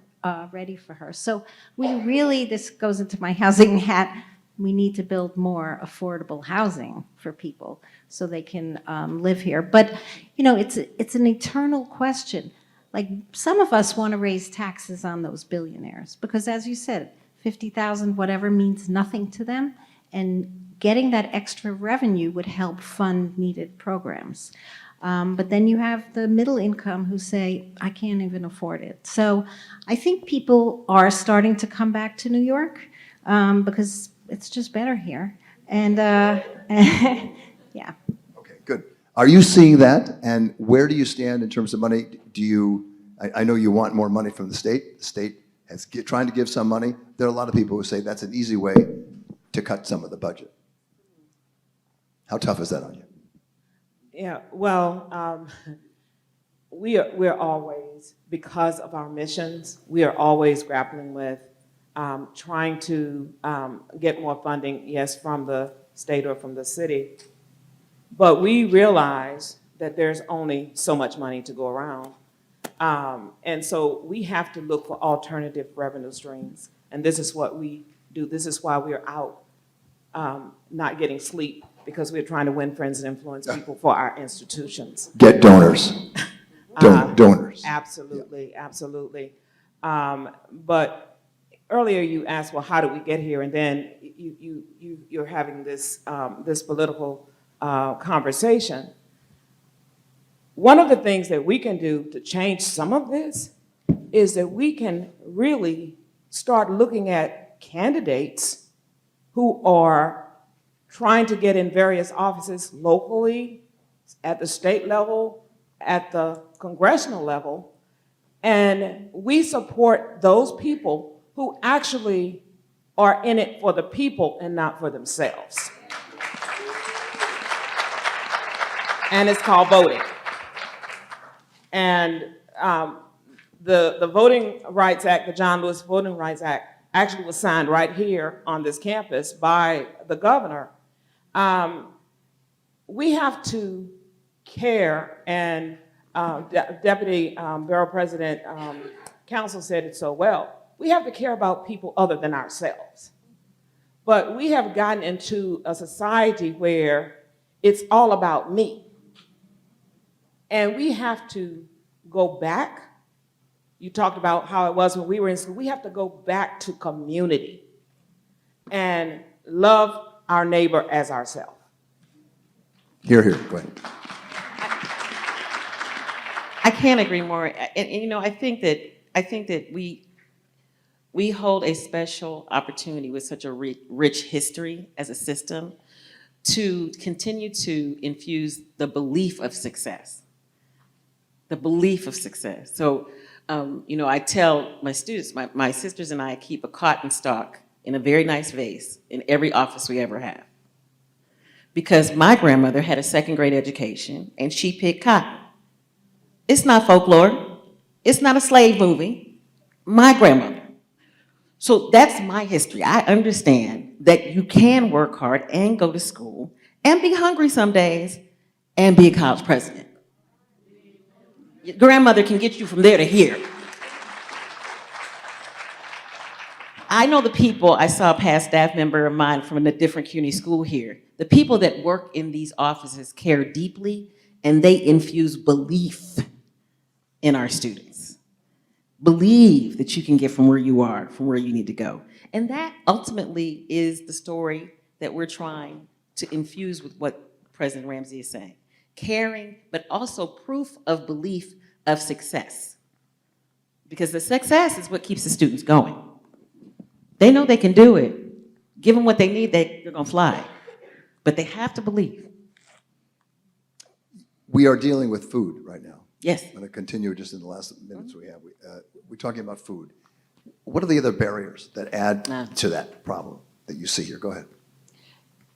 S12: ready for her. So we really, this goes into my housing hat, we need to build more affordable housing for people so they can live here. But, you know, it's an eternal question. Like, some of us want to raise taxes on those billionaires because, as you said, 50,000 whatever means nothing to them, and getting that extra revenue would help fund needed programs. But then you have the middle income who say, I can't even afford it. So I think people are starting to come back to New York because it's just better here. And yeah.
S9: Okay, good. Are you seeing that? And where do you stand in terms of money? Do you, I know you want more money from the state. The state is trying to give some money. There are a lot of people who say that's an easy way to cut some of the budget. How tough is that on you?
S10: Yeah, well, we're always, because of our missions, we are always grappling with trying to get more funding, yes, from the state or from the city. But we realize that there's only so much money to go around. And so we have to look for alternative revenue streams. And this is what we do. This is why we're out not getting sleep, because we're trying to win friends and influence people for our institutions.
S9: Get donors. Donors.
S10: Absolutely, absolutely. But earlier you asked, well, how did we get here? And then you're having this, this political conversation. One of the things that we can do to change some of this is that we can really start looking at candidates who are trying to get in various offices locally, at the state level, at the congressional level, and we support those people who actually are in it for the people and not for themselves. And it's called voting. And the Voting Rights Act, the John Lewis Voting Rights Act, actually was signed right here on this campus by the governor. We have to care, and Deputy Borough President Council said it so well. We have to care about people other than ourselves. But we have gotten into a society where it's all about me. And we have to go back. You talked about how it was when we were in school. We have to go back to community and love our neighbor as ourselves.
S9: Hear, hear, go ahead.
S11: I can't agree more. And you know, I think that we hold a special opportunity with such a rich history as a system to continue to infuse the belief of success. The belief of success. So, you know, I tell my students, my sisters and I keep a cotton stalk in a very nice vase in every office we ever have. Because my grandmother had a second grade education and she picked cotton. It's not folklore. It's not a slave movie. My grandmother. So that's my history. I understand that you can work hard and go to school and be hungry some days and be a college president. Your grandmother can get you from there to here. I know the people, I saw a past staff member of mine from a different CUNY school here. The people that work in these offices care deeply and they infuse belief in our students. Believe that you can get from where you are, from where you need to go. And that ultimately is the story that we're trying to infuse with what President Ramsey is saying. Caring, but also proof of belief of success. Because the success is what keeps the students going. They know they can do it. Give them what they need, they're gonna fly. But they have to believe.
S9: We are dealing with food right now.
S11: Yes.
S9: I'm going to continue just in the last minutes we have. We're talking about food. What are the other barriers that add to that problem that you see here? Go ahead.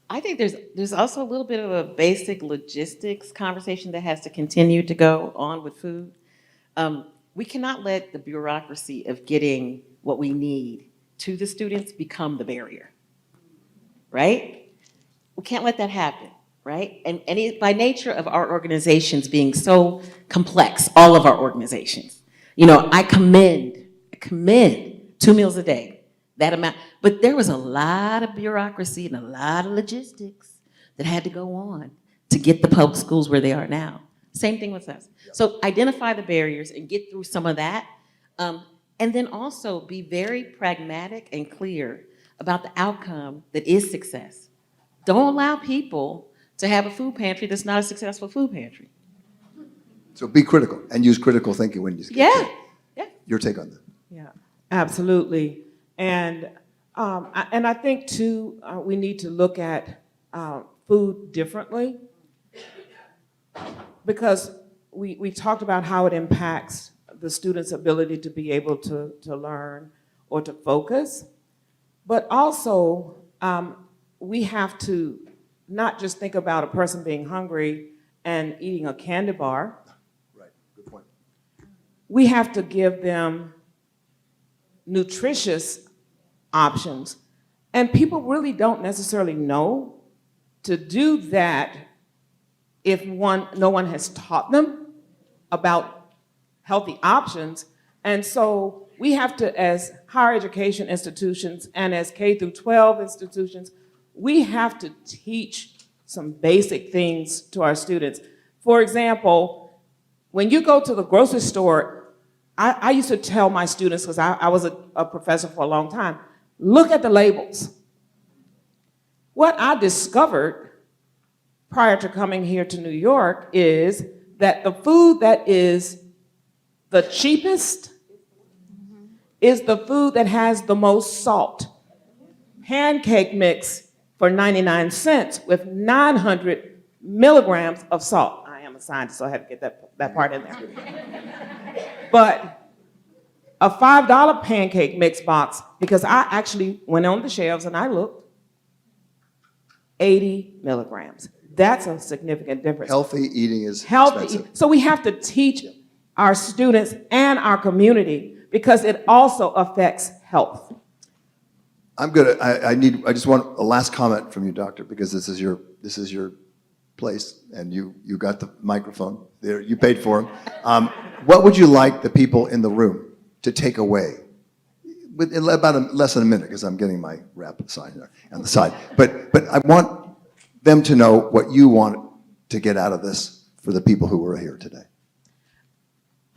S11: I think there's also a little bit of a basic logistics conversation that has to continue to go on with food. We cannot let the bureaucracy of getting what we need to the students become the barrier, right? We can't let that happen, right? And by nature of our organizations being so complex, all of our organizations, you know, I commend 2 meals a day, that amount. But there was a lot of bureaucracy and a lot of logistics that had to go on to get the public schools where they are now. Same thing with us. So identify the barriers and get through some of that. And then also be very pragmatic and clear about the outcome that is success. Don't allow people to have a food pantry that's not a successful food pantry.
S9: So be critical and use critical thinking when you
S11: Yeah.
S9: Your take on that.
S10: Yeah, absolutely. And I think too, we need to look at food differently, because we talked about how it impacts the student's ability to be able to learn or to focus, but also we have to not just think about a person being hungry and eating a candy bar.
S9: Right, good point.
S10: We have to give them nutritious options. And people really don't necessarily know to do that if no one has taught them about healthy options. And so we have to, as higher education institutions and as K through 12 institutions, we have to teach some basic things to our students. For example, when you go to the grocery store, I used to tell my students, because I was a professor for a long time, look at the labels. What I discovered prior to coming here to New York is that the food that is the cheapest is the food that has the most salt. Pancake mix for 99 cents with 900 milligrams of salt. I am a scientist, so I had to get that part in there. But a $5 pancake mix box, because I actually went on the shelves and I looked, 80 milligrams. That's a significant difference.
S9: Healthy eating is
S10: Healthy.
S9: expensive.
S10: So we have to teach our students and our community, because it also affects health.
S9: I'm good. I just want a last comment from you, doctor, because this is your place, and you got the microphone there. You paid for him. What would you like the people in the room to take away? In about less than a minute, because I'm getting my rap sign there on the side. But I want them to know what you want to get out of this for the people who were here today.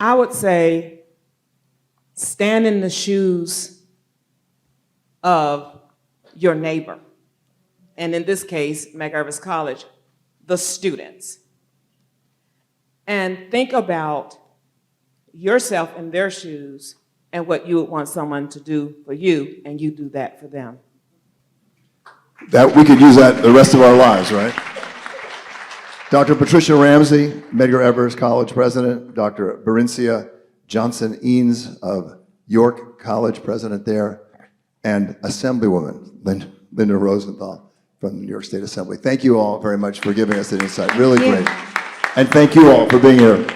S10: I would say stand in the shoes of your neighbor. And in this case, Medgar Evers College, the students. And think about yourself in their shoes and what you would want someone to do for you, and you do that for them.
S9: That we could use that the rest of our lives, right? Dr. Patricia Ramsey, Medgar Evers College President, Dr. Berenecea Johnson Eanes of York College President there, and Assemblywoman Linda Rosenthal from the New York State Assembly. Thank you all very much for giving us an insight. Really great. And thank you all for being here.